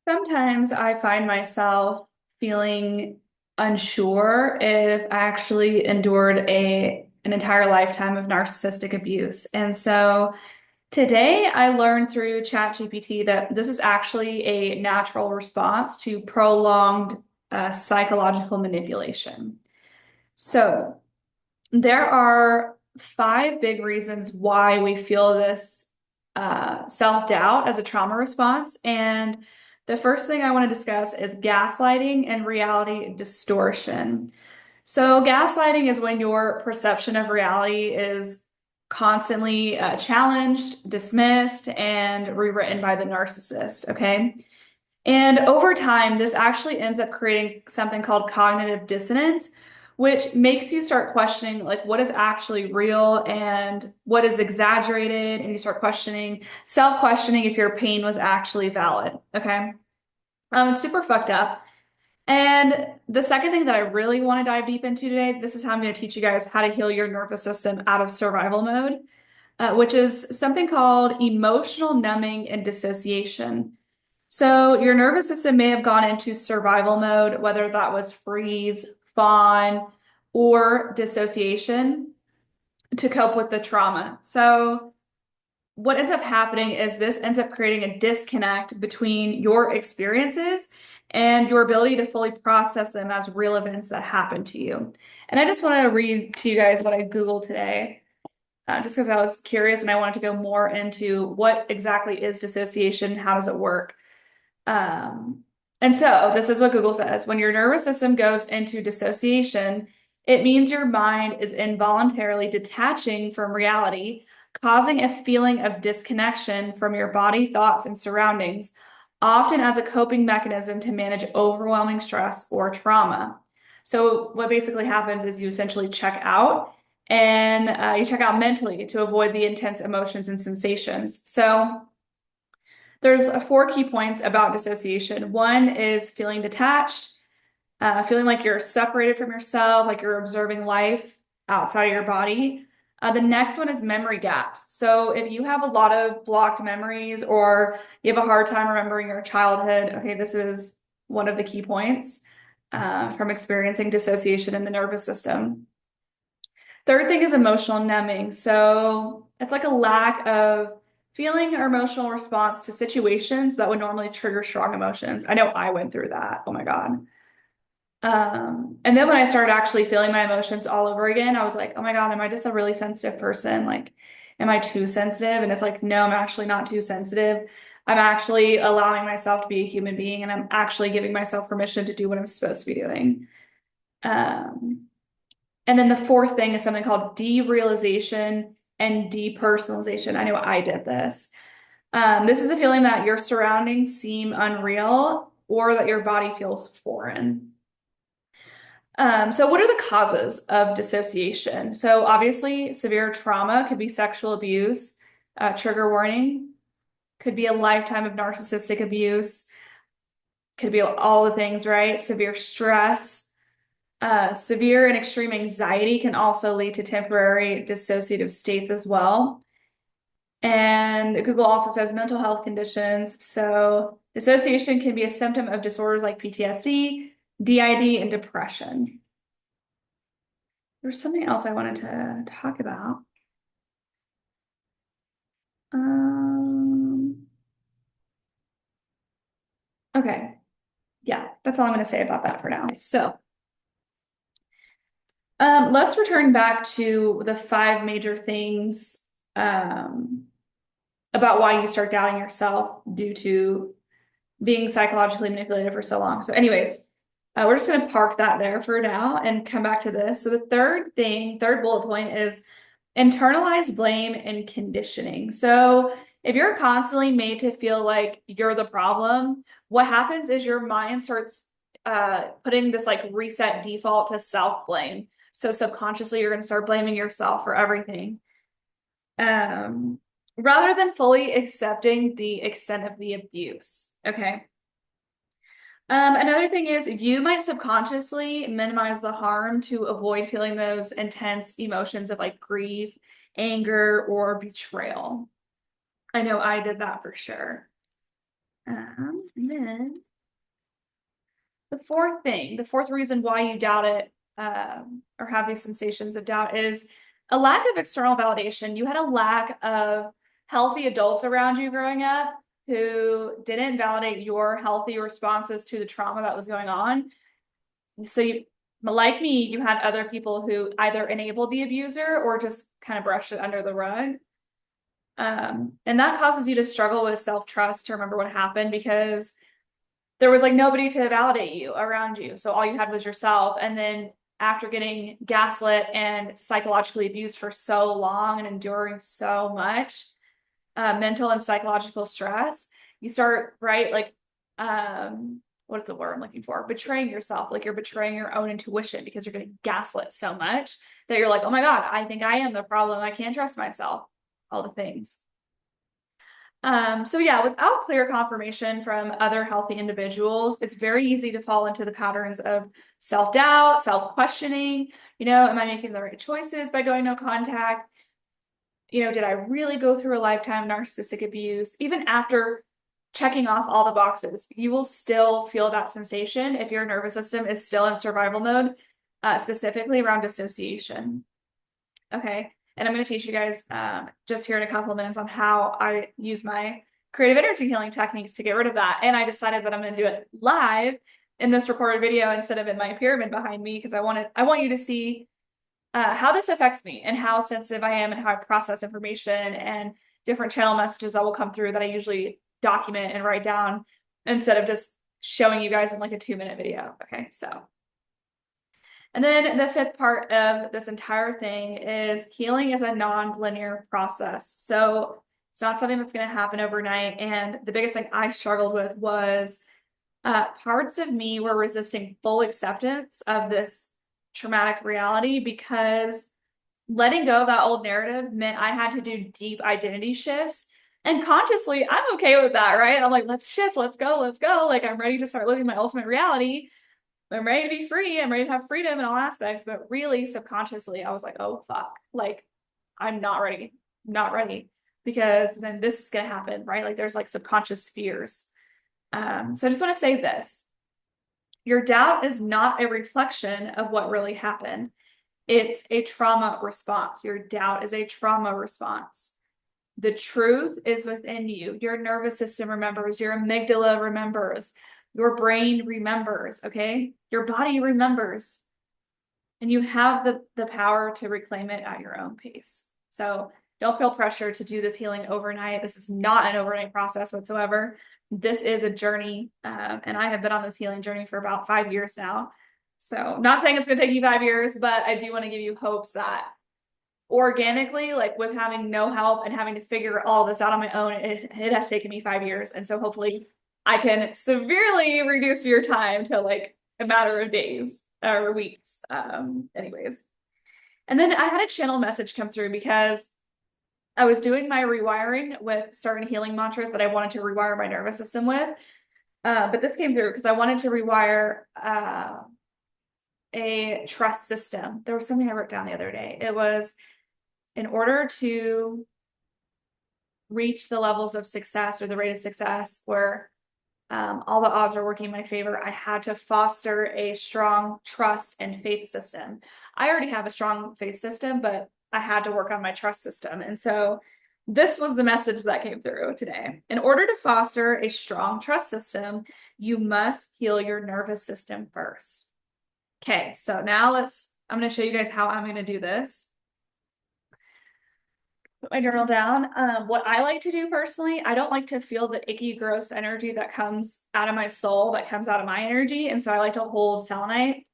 Sometimes I find myself feeling unsure if I actually endured an entire lifetime of narcissistic abuse. And so today I learned through ChatGPT that this is actually a natural response to prolonged psychological manipulation. So there are five big reasons why we feel this self-doubt as a trauma response. And the first thing I want to discuss is gaslighting and reality distortion. So, gaslighting is when your perception of reality is constantly challenged, dismissed, and rewritten by the narcissist. Okay. And over time, this actually ends up creating something called cognitive dissonance, which makes you start questioning like what is actually real and what is exaggerated. And you start questioning, self-questioning if your pain was actually valid. Okay. It's super fucked up. And the second thing that I really want to dive deep into today, this is how I'm going to teach you guys how to heal your nervous system out of survival mode, which is something called emotional numbing and dissociation. So your nervous system may have gone into survival mode, whether that was freeze, fawn, or dissociation to cope with the trauma. So what ends up happening is this ends up creating a disconnect between your experiences and your ability to fully process them as real events that happen to you. And I just want to read to you guys what I Googled today, just because I was curious and I wanted to go more into what exactly is dissociation, how does it work? Um, and so this is what Google says. When your nervous system goes into dissociation, it means your mind is involuntarily detaching from reality, causing a feeling of disconnection from your body, thoughts, and surroundings, often as a coping mechanism to manage overwhelming stress or trauma. So what basically happens is you essentially check out and you check out mentally to avoid the intense emotions and sensations. So there's four key points about dissociation. One is feeling detached, feeling like you're separated from yourself, like you're observing life outside of your body. The next one is memory gaps. So if you have a lot of blocked memories or you have a hard time remembering your childhood, okay, this is one of the key points from experiencing dissociation in the nervous system. Third thing is emotional numbing. So it's like a lack of feeling or emotional response to situations that would normally trigger strong emotions. I know I went through that. Oh my God. And then when I started actually feeling my emotions all over again, I was like, oh my God, am I just a really sensitive person? Like, am I too sensitive? And it's like, no, I'm actually not too sensitive. I'm actually allowing myself to be a human being and I'm actually giving myself permission to do what I'm supposed to be doing. Um, and then the fourth thing is something called derealization and depersonalization. I know I did this. This is a feeling that your surroundings seem unreal or that your body feels foreign. So what are the causes of dissociation? So obviously, severe trauma could be sexual abuse, trigger warning, could be a lifetime of narcissistic abuse, could be all the things, right? Severe stress. Severe and extreme anxiety can also lead to temporary dissociative states as well. And Google also says mental health conditions. So dissociation can be a symptom of disorders like PTSD, DID, and depression. There's something else I wanted to talk about. Um, okay. Yeah, that's all I'm going to say about that for now. So, let's return back to the five major things um, about why you start doubting yourself due to being psychologically manipulated for so long. So, anyways, we're just going to park that there for now and come back to this. So, the third bullet point is internalized blame and conditioning. So, if you're constantly made to feel like you're the problem, what happens is your mind starts putting this like reset default to self-blame. So subconsciously, you're going to start blaming yourself for everything. Um, rather than fully accepting the extent of the abuse. Okay. Another thing is you might subconsciously minimize the harm to avoid feeling those intense emotions of like grief, anger, or betrayal. I know I did that for sure. And then the fourth reason why you doubt it, or have these sensations of doubt is a lack of external validation. You had a lack of healthy adults around you growing up who didn't validate your healthy responses to the trauma that was going on. So you, like me, you had other people who either enabled the abuser or just kind of brushed it under the rug. And that causes you to struggle with self-trust to remember what happened because there was like nobody to validate you around you. So all you had was yourself. And then after getting gaslit and psychologically abused for so long and enduring so much mental and psychological stress, you start, right? Like, what is the word I'm looking for? Betraying yourself. Like you're betraying your own intuition because you're getting gaslit so much that you're like, oh my God, I think I am the problem. I can't trust myself. All the things. So yeah, without clear confirmation from other healthy individuals, it's very easy to fall into the patterns of self-doubt, self-questioning. Am I making the right choices by going no contact? Did I really go through a lifetime of narcissistic abuse? Even after checking off all the boxes, you will still feel that sensation if your nervous system is still in survival mode, specifically around dissociation. Okay. And I'm going to teach you guys just here in a couple of minutes on how I use my creative energy healing techniques to get rid of that. And I decided that I'm going to do it live in this recorded video instead of in my pyramid behind me because I want you to see how this affects me and how sensitive I am and how I process information and different channel messages that will come through that I usually document and write down instead of just showing you guys in like a 2-minute video. Okay, so. And then the fifth part of this entire thing is healing is a non-linear process. So it's not something that's going to happen overnight. And the biggest thing I struggled with was parts of me were resisting full acceptance of this traumatic reality because letting go of that old narrative meant I had to do deep identity shifts. And consciously, I'm okay with that, right? I'm like, let's shift, let's go, let's go. Like, I'm ready to start living my ultimate reality. I'm ready to be free. I'm ready to have freedom in all aspects. But really, subconsciously, I was like, oh, fuck. Like, I'm not ready. Not ready. Because then this is going to happen, right? Like, there's like subconscious fears. So I just want to say this. Your doubt is not a reflection of what really happened. It's a trauma response. Your doubt is a trauma response. The truth is within you. Your nervous system remembers, your amygdala remembers, your brain remembers, okay? Your body remembers. And you have the power to reclaim it at your own pace. So don't feel pressure to do this healing overnight. This is not an overnight process whatsoever. This is a journey. And I have been on this healing journey for about 5 years now. So not saying it's going to take you 5 years, but I do want to give you hopes that organically, like with having no help and having to figure all this out on my own, it has taken me 5 years. And so hopefully I can severely reduce your time to like a matter of days or weeks. Anyways. And then I had a channel message come through because I was doing my rewiring with certain healing mantras that I wanted to rewire my nervous system with. But this came through because I wanted to rewire a trust system. There was something I wrote down the other day. It was in order to reach the levels of success or the rate of success where all the odds are working in my favor, I had to foster a strong trust and faith system. I already have a strong faith system, but I had to work on my trust system. And so this was the message that came through today. In order to foster a strong trust system, you must heal your nervous system first. Okay, so now I'm going to show you guys how I'm going to do this. Put my journal down. What I like to do personally, I don't like to feel the icky, gross energy that comes out of my soul, that comes out of my energy. And so I like to hold selenite.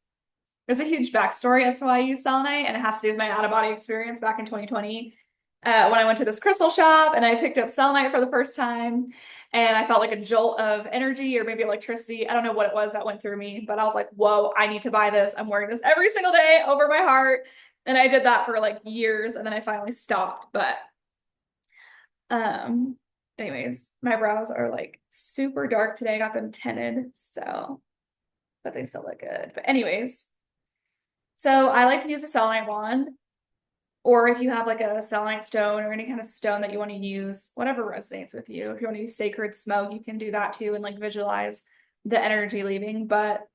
There's a huge backstory as to why I use selenite, and it has to do with my out-of-body experience back in 2020. When I went to this crystal shop and I picked up selenite for the first time, and I felt like a jolt of energy or maybe electricity. I don't know what it was that went through me, but I was like, whoa, I need to buy this. I'm wearing this every single day over my heart. And I did that for like years, and then I finally stopped. But anyways, my brows are like super dark today. I got them tinted, so, but they still look good. But anyways, so I like to use a selenite wand. Or if you have like a selenite stone or any kind of stone that you want to use, whatever resonates with you. If you want to use sacred smoke, you can do that too and like visualize the energy leaving. But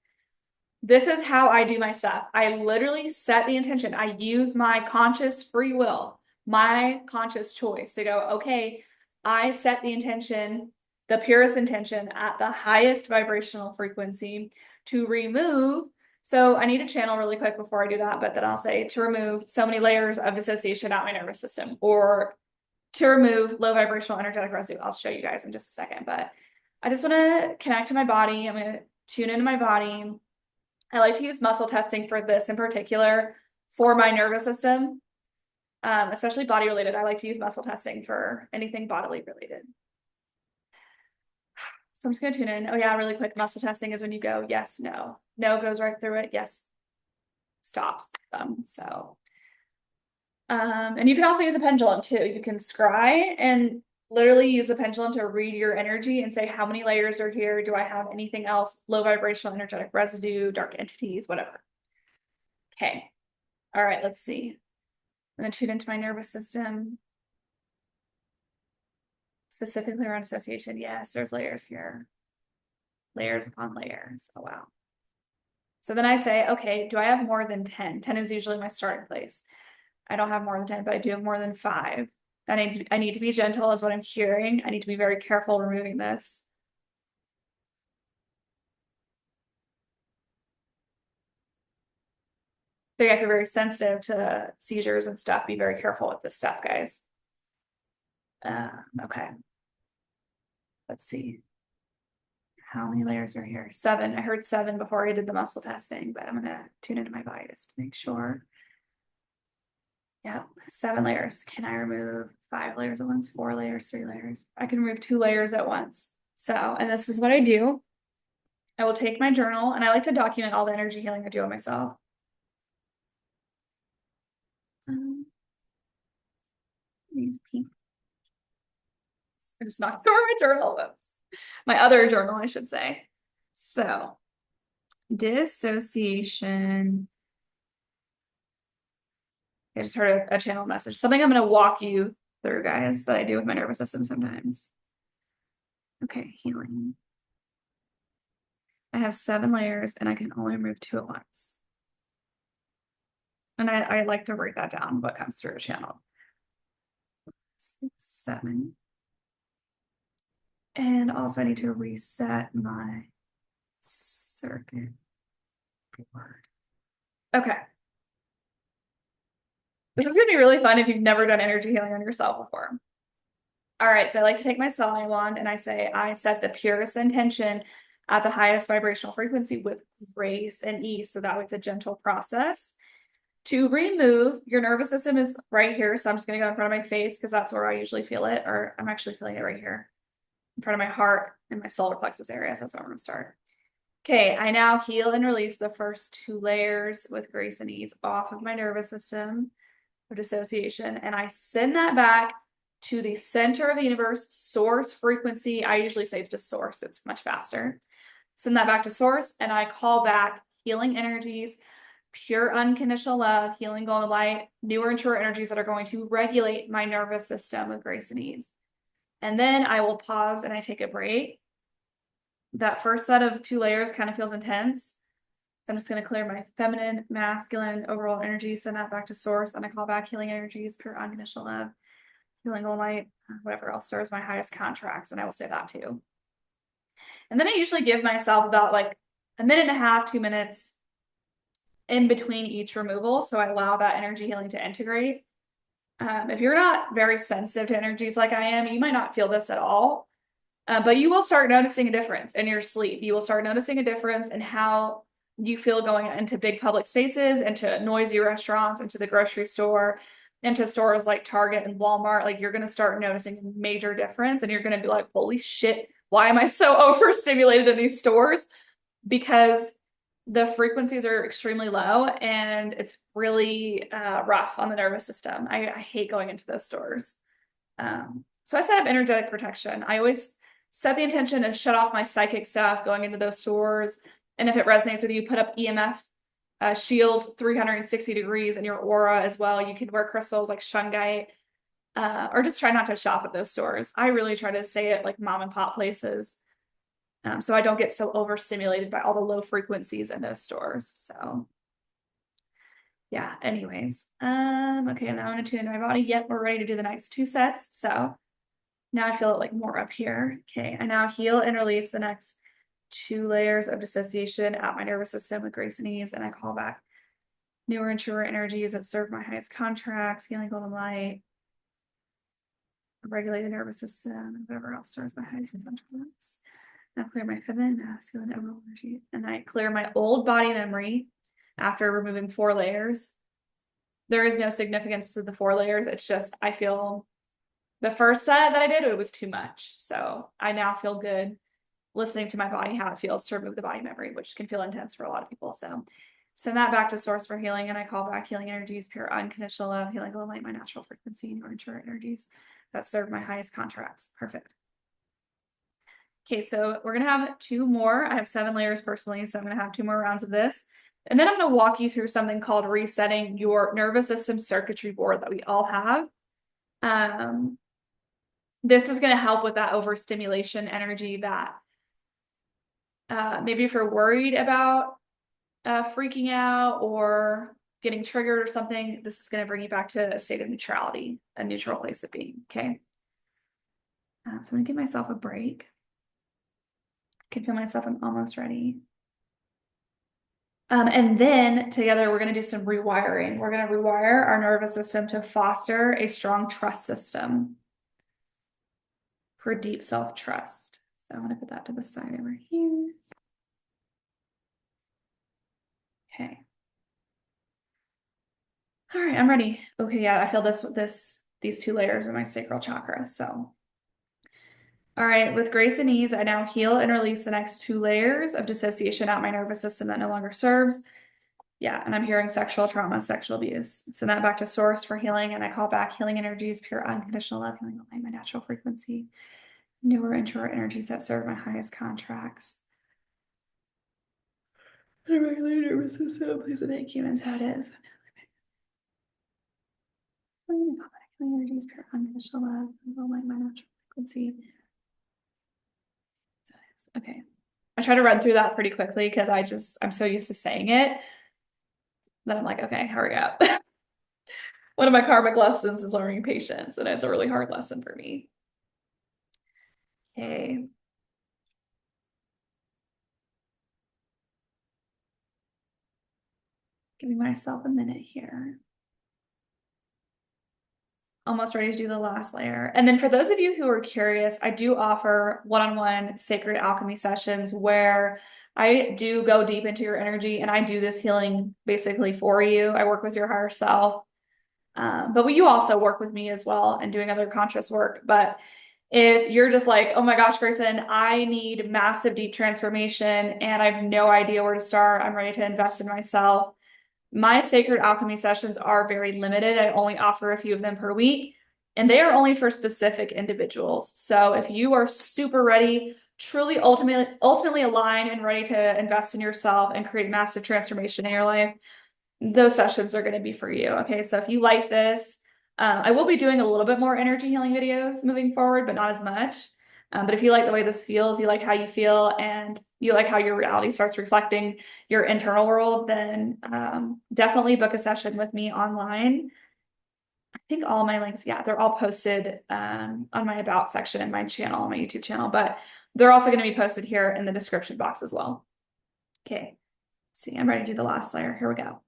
this is how I do my stuff. I literally set the intention. I use my conscious free will, my conscious choice to go, okay, I set the intention, the purest intention at the highest vibrational frequency to remove. So I need to channel really quick before I do that, but then I'll say to remove so many layers of dissociation out my nervous system, or to remove low vibrational energetic residue. I'll show you guys in just a second, but I just want to connect to my body. I'm going to tune into my body. I like to use muscle testing for this in particular for my nervous system, especially body related. I like to use muscle testing for anything bodily related. So I'm just going to tune in. Oh yeah, really quick. Muscle testing is when you go, yes, no. No goes right through it. Yes, stops them. So, and you can also use a pendulum too. You can scry and literally use a pendulum to read your energy and say, how many layers are here? Do I have anything else? Low vibrational energetic residue, dark entities, whatever. Okay. All right, let's see. I'm going to tune into my nervous system, specifically around dissociation. Yes, there's layers here. Layers upon layers. Oh, wow. So then I say, okay, do I have more than 10? 10 is usually my starting place. I don't have more than 10, but I do have more than 5. I need to be gentle is what I'm hearing. I need to be very careful removing this. So if you're very sensitive to seizures and stuff, be very careful with this stuff, guys. Okay. Let's see. How many layers are here? 7. I heard 7 before I did the muscle testing, but I'm gonna tune into my body just to make sure. Yeah, 7 layers. Can I remove 5 layers at once? 4 layers, 3 layers? I can remove 2 layers at once. So, and this is what I do. I will take my journal and I like to document all the energy healing I do on myself. These people. I just knocked over my journal. Whoops. My other journal, I should say. So, dissociation. I just heard a channel message. Something I'm going to walk you through, guys, that I do with my nervous system sometimes. Okay, healing. I have 7 layers and I can only remove 2 at once. And I like to write that down, what comes through a channel. 6, 7. And also I need to reset my circuit board. Okay. This is going to be really fun if you've never done energy healing on yourself before. All right, so I like to take my selenite wand and I say, I set the purest intention at the highest vibrational frequency with grace and ease. So that way it's a gentle process. To remove, your nervous system is right here. So I'm just going to go in front of my face because that's where I usually feel it. Or I'm actually feeling it right here in front of my heart and my solar plexus area. So that's where I'm going to start. Okay, I now heal and release the first 2 layers with grace and ease off of my nervous system of dissociation. And I send that back to the center of the universe, source frequency. I usually say just source, it's much faster. Send that back to source, and I call back healing energies, pure unconditional love, healing golden light, newer and truer energies that are going to regulate my nervous system with grace and ease. And then I will pause and I take a break. That first set of 2 layers kind of feels intense. I'm just going to clear my feminine, masculine, overall energy, send that back to source, and I call back healing energies, pure unconditional love, healing all light, whatever else serves my highest contracts, and I will say that too. And then I usually give myself about like a minute and a half, 2 minutes in between each removal, so I allow that energy healing to integrate. If you're not very sensitive to energies like I am, you might not feel this at all, but you will start noticing a difference in your sleep. You will start noticing a difference in how you feel going into big public spaces, into noisy restaurants, into the grocery store, into stores like Target and Walmart. Like, you're going to start noticing a major difference, and you're going to be like, holy shit, why am I so overstimulated in these stores? Because the frequencies are extremely low and it's really rough on the nervous system. I hate going into those stores. So I set up energetic protection. I always set the intention to shut off my psychic stuff going into those stores. And if it resonates with you, put up EMF shield 360 degrees in your aura as well. You can wear crystals like shungite, or just try not to shop at those stores. I really try to stay at like mom and pop places, so I don't get so overstimulated by all the low frequencies in those stores. So yeah, anyways. Okay, now I'm gonna tune my body. Yep, we're ready to do the next 2 sets. So now I feel it like more up here. Okay, I now heal and release the next 2 layers of dissociation at my nervous system with grace and ease, and I call back newer and truer energies that serve my highest contracts, healing golden light, a regulated nervous system, and whatever else serves my highest contracts. Now clear my feminine, masculine, overall energy, and I clear my old body memory after removing 4 layers. There is no significance to the 4 layers. It's just, I feel the first set that I did, it was too much. So I now feel good listening to my body, how it feels to remove the body memory, which can feel intense for a lot of people. So send that back to source for healing. And I call back healing energies, pure unconditional love, healing golden light, my natural frequency, and mature energies that serve my highest contracts. Perfect. Okay, so we're gonna have 2 more. I have 7 layers personally, so I'm gonna have 2 more rounds of this. And then I'm gonna walk you through something called resetting your nervous system circuitry board that we all have. This is gonna help with that overstimulation energy that maybe if you're worried about freaking out or getting triggered or something, this is gonna bring you back to a state of neutrality, a neutral place of being, okay? So I'm gonna give myself a break. I can feel myself, I'm almost ready. And then together we're going to do some rewiring. We're going to rewire our nervous system to foster a strong trust system for deep self-trust. So I'm going to put that to the side over here. Okay. All right, I'm ready. Okay, yeah, I feel these 2 layers in my sacral chakra. So, all right, with grace and ease, I now heal and release the next 2 layers of dissociation out my nervous system that no longer serves. Yeah, and I'm hearing sexual trauma, sexual abuse. Send that back to source for healing, and I call back healing energies, pure unconditional love, healing my natural frequency, newer and truer energies that serve my highest contracts. The regulated nervous system, please thank humans how it is. Healing energies, pure unconditional love, healing my natural frequency. Okay. I try to run through that pretty quickly because I'm so used to saying it that I'm like, okay, hurry up. One of my karmic lessons is learning patience, and it's a really hard lesson for me. Okay. Giving myself a minute here. Almost ready to do the last layer. And then for those of you who are curious, I do offer one-on-one sacred alchemy sessions where I do go deep into your energy and I do this healing basically for you. I work with your higher self. But you also work with me as well and doing other conscious work. But if you're just like, oh my gosh, Grayson, I need massive deep transformation and I have no idea where to start, I'm ready to invest in myself. My sacred alchemy sessions are very limited. I only offer a few of them per week, and they are only for specific individuals. So if you are super ready, truly ultimately aligned and ready to invest in yourself and create massive transformation in your life, those sessions are going to be for you. Okay, so if you like this, I will be doing a little bit more energy healing videos moving forward, but not as much. But if you like the way this feels, you like how you feel, and you like how your reality starts reflecting your internal world, then definitely book a session with me online. I think all my links, yeah, they're all posted on my about section in my channel, my YouTube channel, but they're also going to be posted here in the description box as well. Okay, see, I'm ready to do the last layer. Here we go.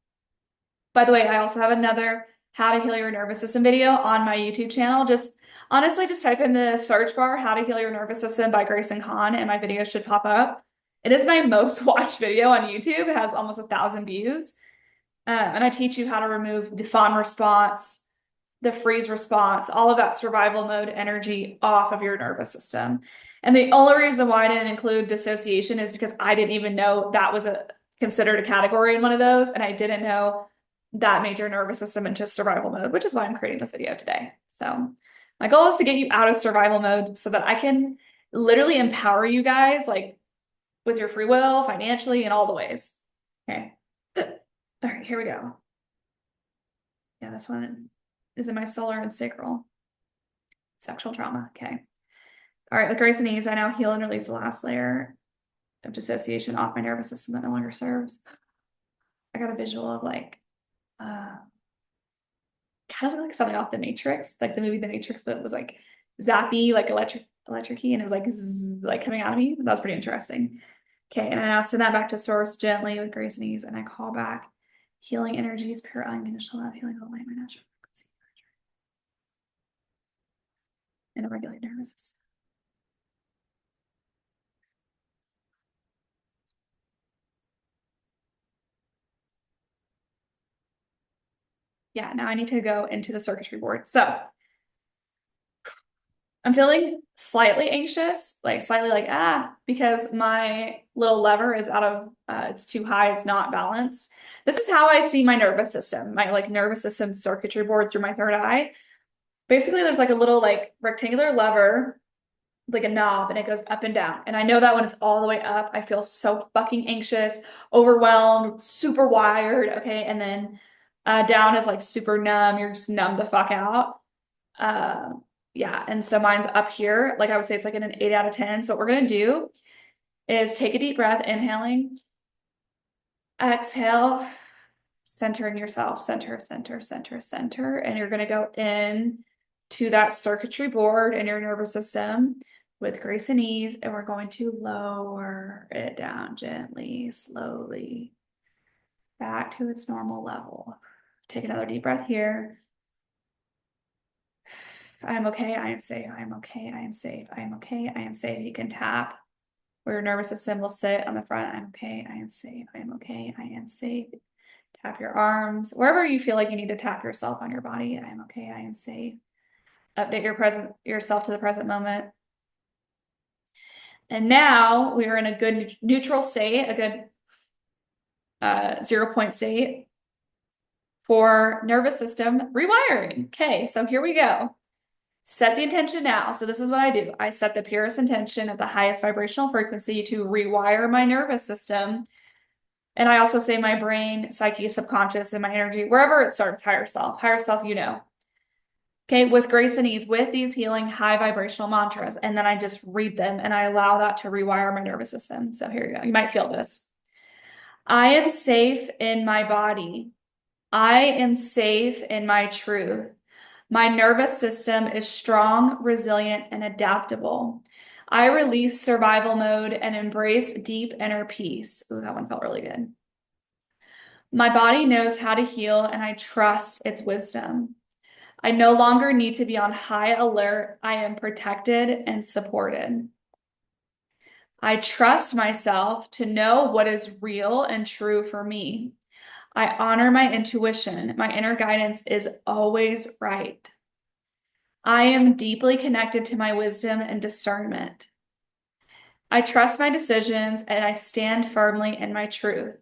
By the way, I also have another how to heal your nervous system video on my YouTube channel. Just honestly, just type in the search bar, how to heal your nervous system by Grayson Khan, and my video should pop up. It is my most watched video on YouTube. It has almost 1,000 views. And I teach you how to remove the fawn response, the freeze response, all of that survival mode energy off of your nervous system. And the only reason why I didn't include dissociation is because I didn't even know that was considered a category in one of those. And I didn't know that major nervous system into survival mode, which is why I'm creating this video today. So my goal is to get you out of survival mode so that I can literally empower you guys, like with your free will, financially, in all the ways. Okay. All right, here we go. Yeah, this one is in my solar and sacral. Sexual trauma. Okay. All right, with grace and ease, I now heal and release the last layer of dissociation off my nervous system that no longer serves. I got a visual of like kind of like something off the Matrix, like the movie The Matrix, but it was like zappy, like electric-y, and it was like zzz, like coming out of me. That was pretty interesting. Okay, and I now send that back to source gently with grace and ease, and I call back healing energies, pure unconditional love, healing the light, my natural frequency, and a regulated nervous system. Yeah, now I need to go into the circuitry board. So I'm feeling slightly anxious, like slightly like, because my little lever is out of, it's too high, it's not balanced. This is how I see my nervous system, my like nervous system circuitry board through my third eye. Basically, there's like a little like rectangular lever, like a knob, and it goes up and down. And I know that when it's all the way up, I feel so fucking anxious, overwhelmed, super wired. Okay. And then down is like super numb. You're just numb the fuck out. Uh, yeah. And so mine's up here. Like I would say it's like an 8 out of 10. So what we're going to do is take a deep breath, inhaling, exhale, centering yourself, center, center, center, center. And you're going to go in to that circuitry board in your nervous system with grace and ease. And we're going to lower it down gently, slowly back to its normal level. Take another deep breath here. I am okay. I am safe. I am okay. I am safe. I am okay. I am safe. You can tap where your nervous system will sit on the front. I'm okay. I am safe. I am okay. I am safe. Tap your arms wherever you feel like you need to tap yourself on your body. I am okay. I am safe. Update yourself to the present moment. And now we are in a good neutral state, a good 0 point state for nervous system rewiring. Okay, so here we go. Set the intention now. So this is what I do. I set the purest intention at the highest vibrational frequency to rewire my nervous system. And I also say my brain, psyche, subconscious, and my energy, wherever it starts, higher self, you know. Okay, with grace and ease, with these healing high vibrational mantras. And then I just read them and I allow that to rewire my nervous system. So here you go. You might feel this. I am safe in my body. I am safe in my truth. My nervous system is strong, resilient, and adaptable. I release survival mode and embrace deep inner peace. Ooh, that one felt really good. My body knows how to heal, and I trust its wisdom. I no longer need to be on high alert. I am protected and supported. I trust myself to know what is real and true for me. I honor my intuition. My inner guidance is always right. I am deeply connected to my wisdom and discernment. I trust my decisions and I stand firmly in my truth.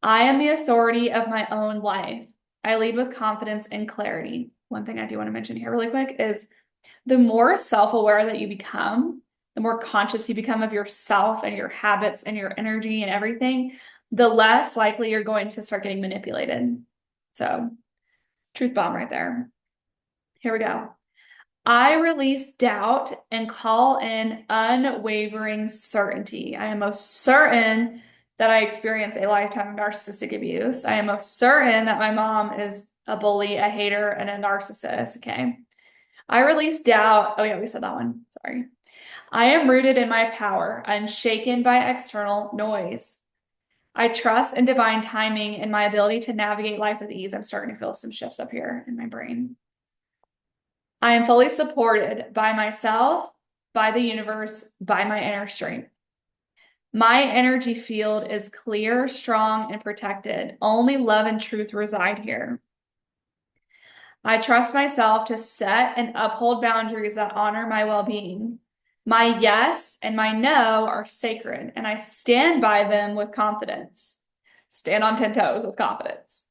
I am the authority of my own life. I lead with confidence and clarity. One thing I do want to mention here really quick is the more self-aware that you become, the more conscious you become of yourself and your habits and your energy and everything, the less likely you're going to start getting manipulated. So, truth bomb right there. Here we go. I release doubt and call in unwavering certainty. I am most certain that I experience a lifetime of narcissistic abuse. I am most certain that my mom is a bully, a hater, and a narcissist. Okay. I release doubt. Oh, yeah, we said that one. Sorry. I am rooted in my power, unshaken by external noise. I trust in divine timing and my ability to navigate life with ease. I'm starting to feel some shifts up here in my brain. I am fully supported by myself, by the universe, by my inner strength. My energy field is clear, strong, and protected. Only love and truth reside here. I trust myself to set and uphold boundaries that honor my well-being. My yes and my no are sacred, and I stand by them with confidence. Stand on 10 toes with confidence.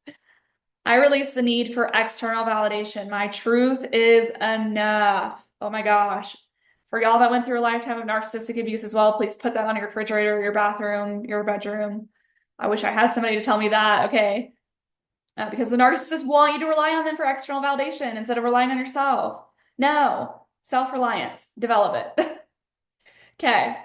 I release the need for external validation. My truth is enough. Oh my gosh. For y'all that went through a lifetime of narcissistic abuse as well, please put that on your refrigerator, your bathroom, your bedroom. I wish I had somebody to tell me that. Okay. Because the narcissists want you to rely on them for external validation instead of relying on yourself. No, self-reliance, develop it. Okay.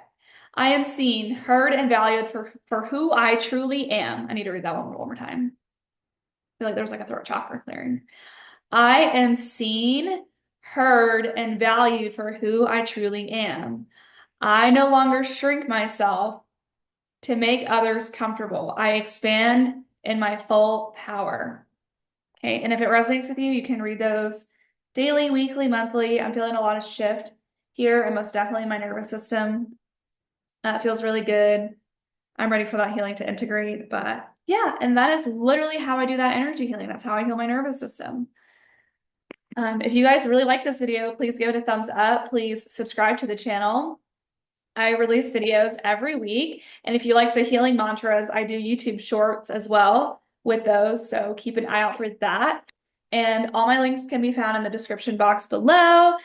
I am seen, heard, and valued for who I truly am. I need to read that one more time. I feel like there was like a throat chakra clearing. I am seen, heard, and valued for who I truly am. I no longer shrink myself to make others comfortable. I expand in my full power. Okay. And if it resonates with you, you can read those daily, weekly, monthly. I'm feeling a lot of shift here and most definitely in my nervous system. It feels really good. I'm ready for that healing to integrate. But yeah, and that is literally how I do that energy healing. That's how I heal my nervous system. If you guys really like this video, please give it a thumbs up. Please subscribe to the channel. I release videos every week. And if you like the healing mantras, I do YouTube shorts as well with those. So keep an eye out for that. And all my links can be found in the description box below.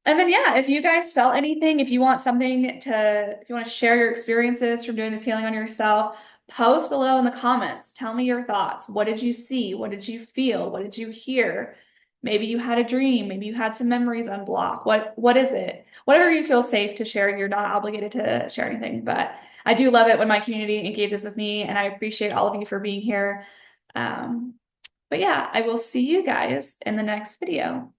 And then, yeah, if you guys felt anything, if you want if you want to share your experiences from doing this healing on yourself, post below in the comments. Tell me your thoughts. What did you see? What did you feel? What did you hear? Maybe you had a dream. Maybe you had some memories unblock. What is it? Whatever you feel safe to share, you're not obligated to share anything. But I do love it when my community engages with me, and I appreciate all of you for being here. But yeah, I will see you guys in the next video.